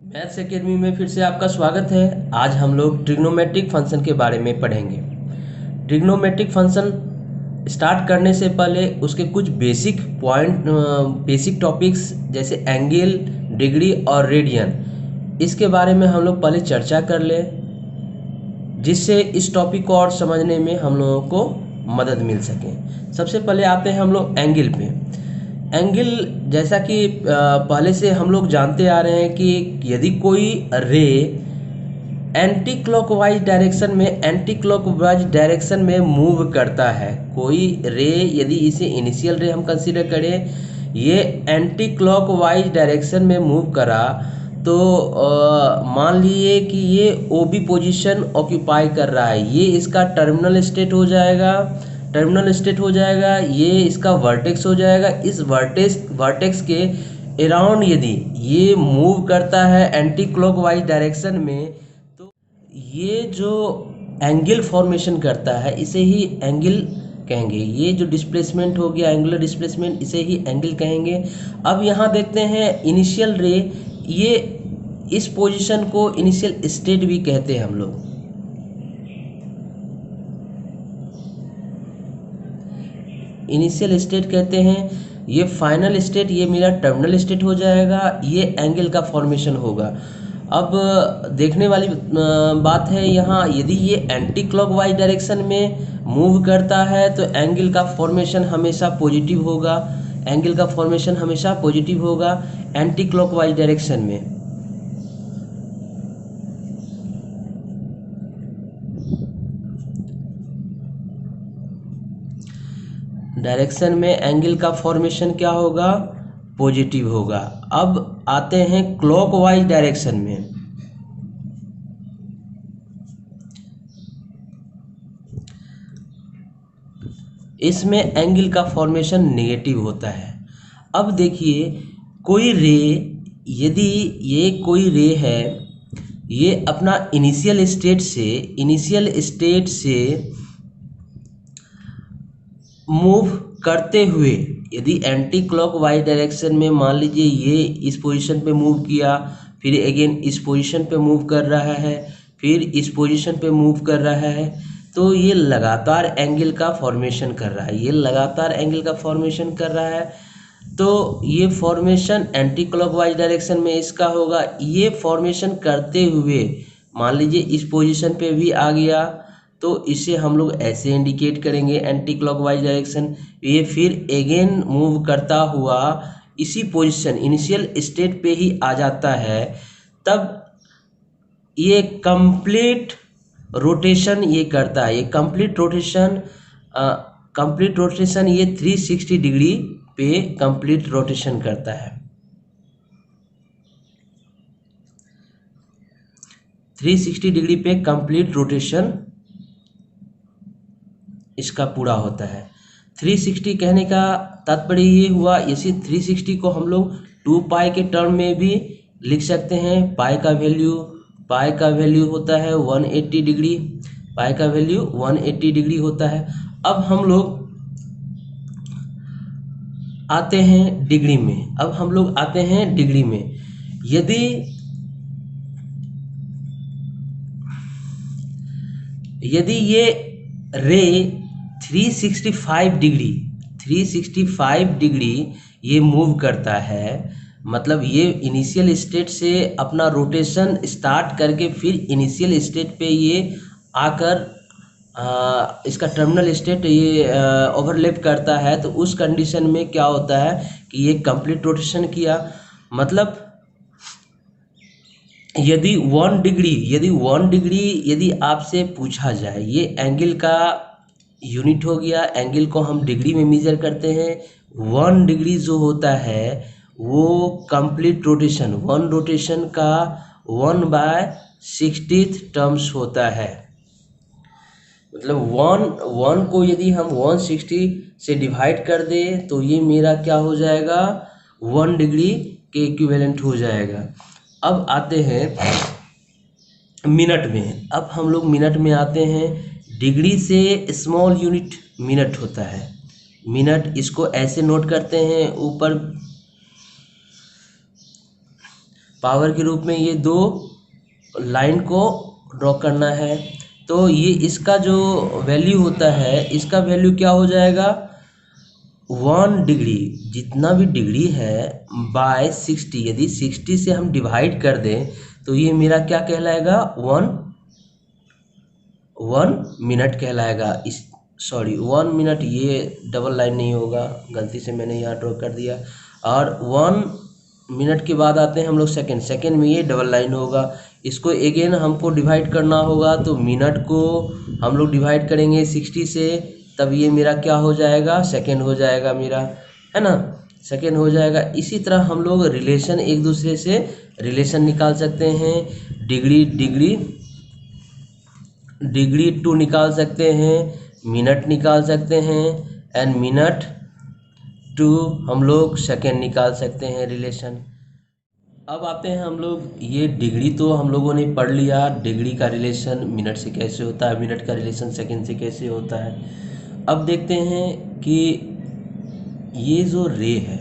Maths academy में फिर से आपका स्वागत है। आज हम लोग ट्रिग्नोमेट्रिक फंक्शन के बारे में पढ़ेंगे। ट्रिग्नोमेट्रिक फंक्शन स्टार्ट करने से पहले उसके कुछ बेसिक टॉपिक्स जैसे एंगल, डिग्री और रेडियन, इसके बारे में हम लोग पहले चर्चा कर लें, जिससे इस टॉपिक को और समझने में हम लोगों को मदद मिल सके। सबसे पहले आते हैं हम लोग एंगल पे। एंगल, जैसा कि पहले से हम लोग जानते आ रहे हैं कि यदि कोई रे एंटी क्लॉकवाइज डायरेक्शन में मूव करता है, कोई रे यदि इसे इनिशियल रे हम कंसीडर करें, ये एंटी क्लॉकवाइज डायरेक्शन में मूव करा तो मान लीजिए कि ये ओ बी पोजिशन ऑक्यूपाई कर रहा है, ये इसका टर्मिनल स्टेट हो जाएगा, ये इसका वर्टेक्स हो जाएगा। इस वर्टेक्स के अराउंड यदि ये मूव करता है एंटी क्लॉकवाइज डायरेक्शन में, तो ये जो एंगल फॉर्मेशन करता है इसे ही एंगल कहेंगे। ये जो डिस्प्लेसमेंट हो गया, एंगुलर डिस्प्लेसमेंट, इसे ही एंगल कहेंगे। अब यहाँ देखते हैं इनिशियल रे, ये इस पोजीशन को इनिशियल स्टेट भी कहते हैं हम लोग। इनिशियल स्टेट कहते हैं, ये फाइनल स्टेट, ये मेरा टर्मिनल स्टेट हो जाएगा, ये एंगल का फॉर्मेशन होगा। अब देखने वाली बात है यहाँ, यदि ये एंटी क्लॉकवाइज डायरेक्शन में मूव करता है तो एंगल का फॉर्मेशन हमेशा पॉजिटिव होगा, एंटी क्लॉकवाइज डायरेक्शन में। एंगल का फॉर्मेशन क्या होगा? पॉजिटिव होगा। अब आते हैं क्लॉकवाइज डायरेक्शन में। इसमें एंगल का फॉर्मेशन नेगेटिव होता है। अब देखिए, कोई रे, यदि ये कोई रे है, ये अपना इनिशियल स्टेट से मूव करते हुए, यदि एंटी क्लॉकवाइज डायरेक्शन में मान लीजिए ये इस पोजीशन पे मूव किया, फिर अगेन इस पोजीशन पे मूव कर रहा है, फिर इस पोजीशन पे मूव कर रहा है, तो ये लगातार एंगल का फॉर्मेशन कर रहा है। तो ये फॉर्मेशन एंटी क्लॉकवाइज डायरेक्शन में इसका होगा। ये फॉर्मेशन करते हुए मान लीजिए इस पोजीशन पे भी आ गया, तो इसे हम लोग ऐसे इंडिकेट करेंगे एंटी क्लॉकवाइज डायरेक्शन। ये फिर अगेन मूव करता हुआ इसी पोजीशन इनिशियल स्टेट पे ही आ जाता है, तब ये कंप्लीट रोटेशन ये करता है। ये कंप्लीट रोटेशन ये 360 डिग्री पे कंप्लीट रोटेशन करता है। 360 डिग्री पे कंप्लीट रोटेशन इसका पूरा होता है। 360 कहने का तात्पर्य ये हुआ, इसी 360 को हम लोग 2 पाई के टर्म में भी लिख सकते हैं। पाई का वैल्यू होता है 180 डिग्री, पाई का वैल्यू 180 डिग्री होता है। अब हम लोग आते हैं डिग्री में। यदि ये रे 365 डिग्री ये मूव करता है, मतलब ये इनिशियल स्टेट से अपना रोटेशन स्टार्ट करके फिर इनिशियल स्टेट पे ये आकर इसका टर्मिनल स्टेट ये ओवरलैप करता है, तो उस कंडीशन में क्या होता है कि ये कंप्लीट रोटेशन किया। मतलब यदि 1 डिग्री यदि आपसे पूछा जाए, ये एंगल का यूनिट हो गया, एंगल को हम डिग्री में मेजर करते हैं। 1 डिग्री जो होता है वो कंप्लीट रोटेशन, 1 रोटेशन का 1/60 टर्म्स होता है। मतलब 1 को यदि हम 160 से डिवाइड कर दें तो ये मेरा क्या हो जाएगा, 1 डिग्री के इक्विवेलेंट हो जाएगा। अब आते हैं मिनट में। अब हम लोग मिनट में आते हैं। डिग्री से स्मॉल यूनिट मिनट होता है। मिनट, इसको ऐसे नोट करते हैं, ऊपर पावर के रूप में ये दो लाइन को ड्रॉ करना है। तो ये इसका जो वैल्यू होता है, इसका वैल्यू क्या हो जाएगा, 1 डिग्री, जितना भी डिग्री है बाय 60, यदि 60 से हम डिवाइड कर दें तो ये मेरा क्या कहलाएगा, 1 मिनट कहलाएगा। इस 1 मिनट, ये डबल लाइन नहीं होगा, गलती से मैंने यहाँ ड्रॉ कर दिया। और 1 मिनट के बाद आते हैं हम लोग सेकेंड में ये डबल लाइन होगा। इसको अगेन हमको डिवाइड करना होगा, तो मिनट को हम लोग डिवाइड करेंगे 60 से, तब ये मेरा क्या हो जाएगा, सेकेंड हो जाएगा मेरा, है ना, सेकेंड हो जाएगा। इसी तरह हम लोग रिलेशन, एक दूसरे से रिलेशन निकाल सकते हैं। डिग्री टू निकाल सकते हैं, मिनट निकाल सकते हैं, एंड मिनट टू हम लोग सेकेंड निकाल सकते हैं रिलेशन। अब आते हैं हम लोग, ये डिग्री तो हम लोगों ने पढ़ लिया, डिग्री का रिलेशन मिनट से कैसे होता है, मिनट का रिलेशन सेकेंड से कैसे होता है। अब देखते हैं कि ये जो रे है,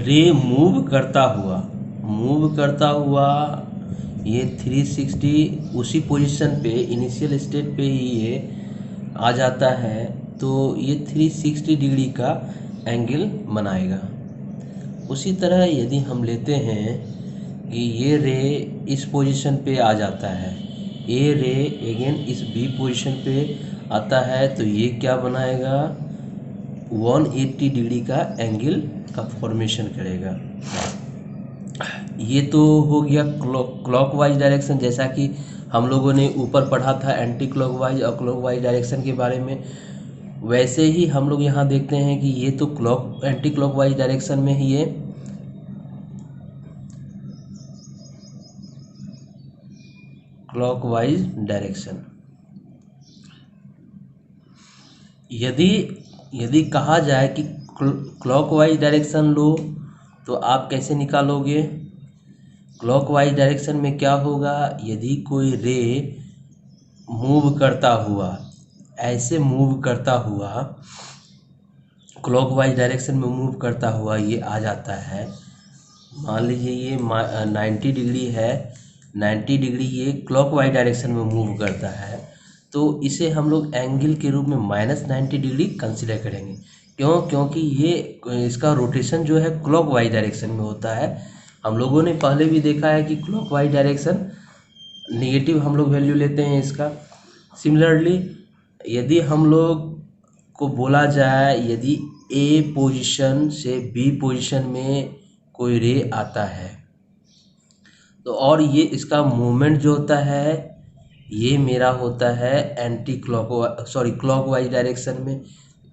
रे मूव करता हुआ ये 360 उसी पोजीशन पे, इनिशियल स्टेट पे ही ये आ जाता है, तो ये 360 डिग्री का एंगल बनाएगा। उसी तरह यदि हम लेते हैं कि ये रे इस पोजीशन पे आ जाता है, ए रे अगेन इस बी पोजीशन पे आता है, तो ये क्या बनाएगा, 180 डिग्री का एंगल का फॉर्मेशन करेगा। ये तो हो गया क्लॉकवाइज डायरेक्शन, जैसा कि हम लोगों ने ऊपर पढ़ा था एंटी क्लॉकवाइज और क्लॉकवाइज डायरेक्शन के बारे में। वैसे ही हम लोग यहाँ देखते हैं कि ये तो एंटी क्लॉकवाइज डायरेक्शन में ही है, क्लॉकवाइज डायरेक्शन। यदि कहा जाए कि क्लॉकवाइज डायरेक्शन लो, तो आप कैसे निकालोगे। क्लॉकवाइज डायरेक्शन में क्या होगा, यदि कोई रे मूव करता हुआ, ऐसे मूव करता हुआ, क्लॉकवाइज डायरेक्शन में मूव करता हुआ ये आ जाता है, मान लीजिए ये 90 डिग्री है, 90 डिग्री ये क्लॉकवाइज डायरेक्शन में मूव करता है, तो इसे हम लोग एंगल के रूप में -90 डिग्री कंसिडर करेंगे। क्यों, क्योंकि ये इसका रोटेशन जो है क्लॉकवाइज डायरेक्शन में होता है। हम लोगों ने पहले भी देखा है कि क्लॉकवाइज डायरेक्शन नेगेटिव हम लोग वैल्यू लेते हैं इसका। सिमिलरली यदि हम लोग को बोला जाए, यदि ए पोजीशन से बी पोजीशन में कोई रे आता है, तो और ये इसका मूवमेंट जो होता है ये मेरा होता है क्लॉकवाइज डायरेक्शन में,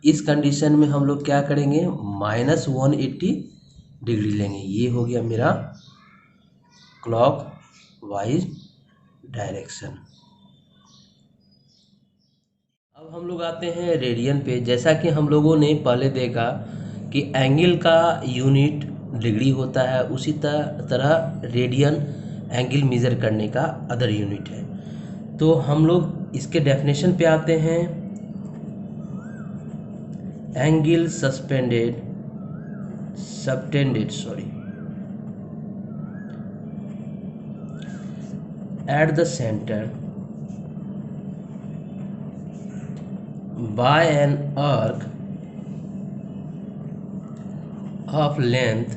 इस कंडीशन में हम लोग क्या करेंगे, -180 डिग्री लेंगे। ये हो गया मेरा क्लॉकवाइज डायरेक्शन। अब हम लोग आते हैं रेडियन पे। जैसा कि हम लोगों ने पहले देखा कि एंगल का यूनिट डिग्री होता है, उसी तरह रेडियन एंगल मेज़र करने का अदर यूनिट है। तो हम लोग इसके डेफिनेशन पे आते हैं। Angle subtended at the centre by an arc of length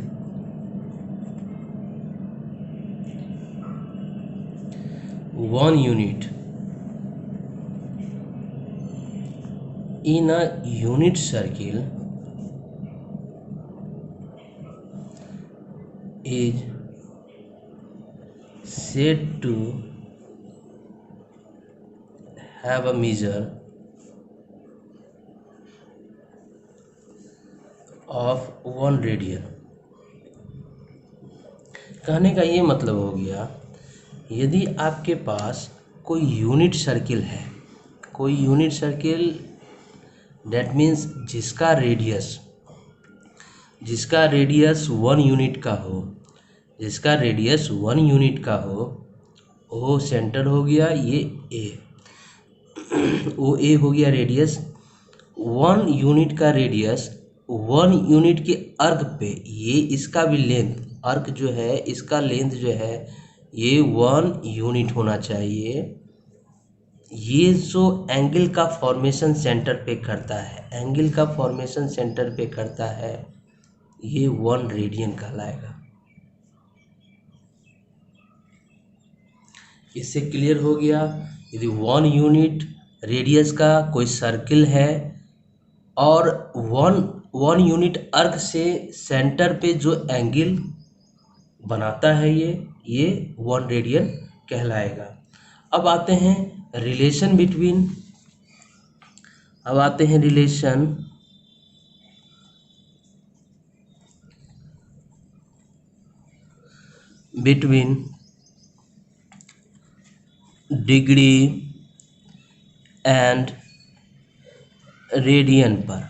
one unit in a unit circle is said to have a measure of 1 radian. कहने का ये मतलब हो गया, यदि आपके पास कोई यूनिट सर्किल है, कोई यूनिट सर्किल दैट मीन्स जिसका रेडियस 1 यूनिट का हो, जिसका रेडियस 1 यूनिट का हो, वो सेंटर हो गया ये ए, वो ए हो गया रेडियस। 1 यूनिट का रेडियस 1 यूनिट के अर्क पे, ये इसका भी लेंथ आर्क जो है इसका लेंथ जो है ये 1 यूनिट होना चाहिए। ये जो एंगल का फॉर्मेशन सेंटर पे करता है, एंगल का फॉर्मेशन सेंटर पे करता है, ये 1 रेडियन कहलाएगा। इससे क्लियर हो गया। यदि 1 यूनिट रेडियस का कोई सर्किल है और 1 यूनिट आर्क से सेंटर पे जो एंगल बनाता है ये 1 रेडियन कहलाएगा। अब आते हैं रिलेशन बिटवीन, अब आते हैं relation between degree and radian पर।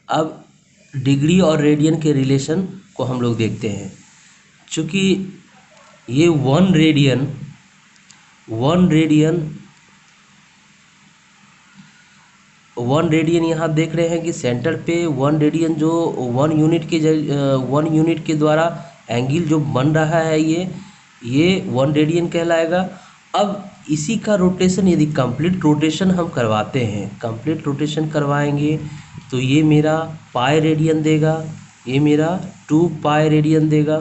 अब डिग्री और रेडियन के रिलेशन को हम लोग देखते हैं। चूँकि ये 1 रेडियन यहाँ देख रहे हैं कि सेंटर पे 1 रेडियन जो 1 यूनिट के द्वारा एंगल जो बन रहा है ये 1 रेडियन कहलाएगा। अब इसी का रोटेशन यदि कंप्लीट रोटेशन हम करवाते हैं, कंप्लीट रोटेशन करवाएंगे तो ये मेरा पाई रेडियन देगा, ये मेरा 2 पाई रेडियन देगा।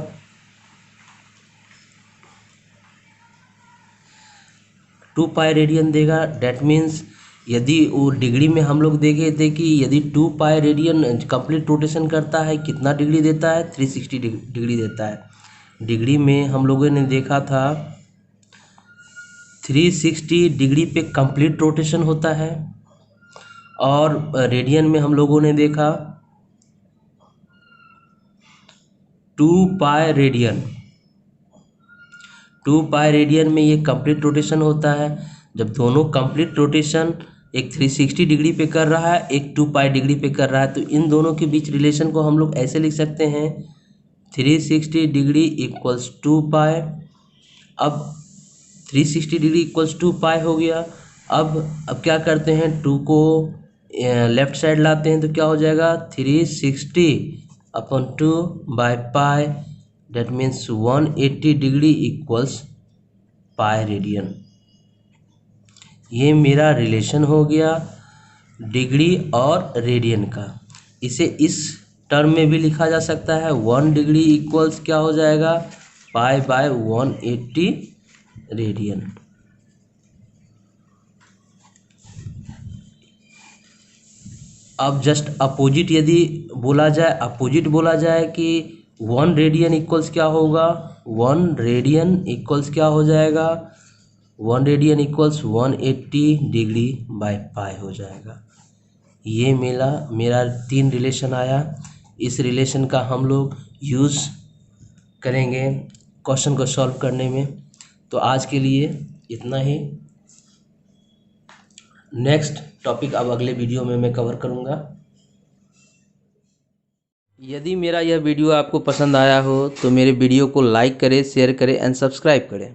डेट मीन्स यदि वो डिग्री में हम लोग देखे थे कि यदि 2 पाई रेडियन कंप्लीट रोटेशन करता है कितना डिग्री देता है, 360 डिग्री देता है। डिग्री में हम लोगों ने देखा था 360 डिग्री पे कंप्लीट रोटेशन होता है, और रेडियन में हम लोगों ने देखा 2 पाई रेडियन। 2 पाई रेडियन में ये कंप्लीट रोटेशन होता है। जब दोनों कंप्लीट रोटेशन एक 360 डिग्री पे कर रहा है, एक 2 पाई डिग्री पे कर रहा है, तो इन दोनों के बीच रिलेशन को हम लोग ऐसे लिख सकते हैं 360 डिग्री इक्वल्स 2 पाई। अब 360 डिग्री इक्वल्स 2 पाई हो गया। अब क्या करते हैं, 2 को लेफ्ट साइड लाते हैं तो क्या हो जाएगा 360/2 by pi, that means 180 degree equals pi radian. ये मेरा रिलेशन हो गया डिग्री और रेडियन का। इसे इस टर्म में भी लिखा जा सकता है 1 डिग्री इक्वल्स क्या हो जाएगा पाई बाय 180 रेडियन। अब जस्ट अपोजिट यदि बोला जाए, अपोजिट बोला जाए कि 1 रेडियन इक्वल्स क्या होगा, 1 रेडियन इक्वल्स क्या हो जाएगा, 1 radian equals 180 degree by pi हो जाएगा। ये मेरा 3 रिलेशन आया। इस रिलेशन का हम लोग यूज़ करेंगे क्वेश्चन को सॉल्व करने में। तो आज के लिए इतना ही। नेक्स्ट टॉपिक अब अगले वीडियो में मैं कवर करूँगा। यदि मेरा यह वीडियो आपको पसंद आया हो तो मेरे वीडियो को लाइक करें, शेयर करें एंड सब्सक्राइब करें।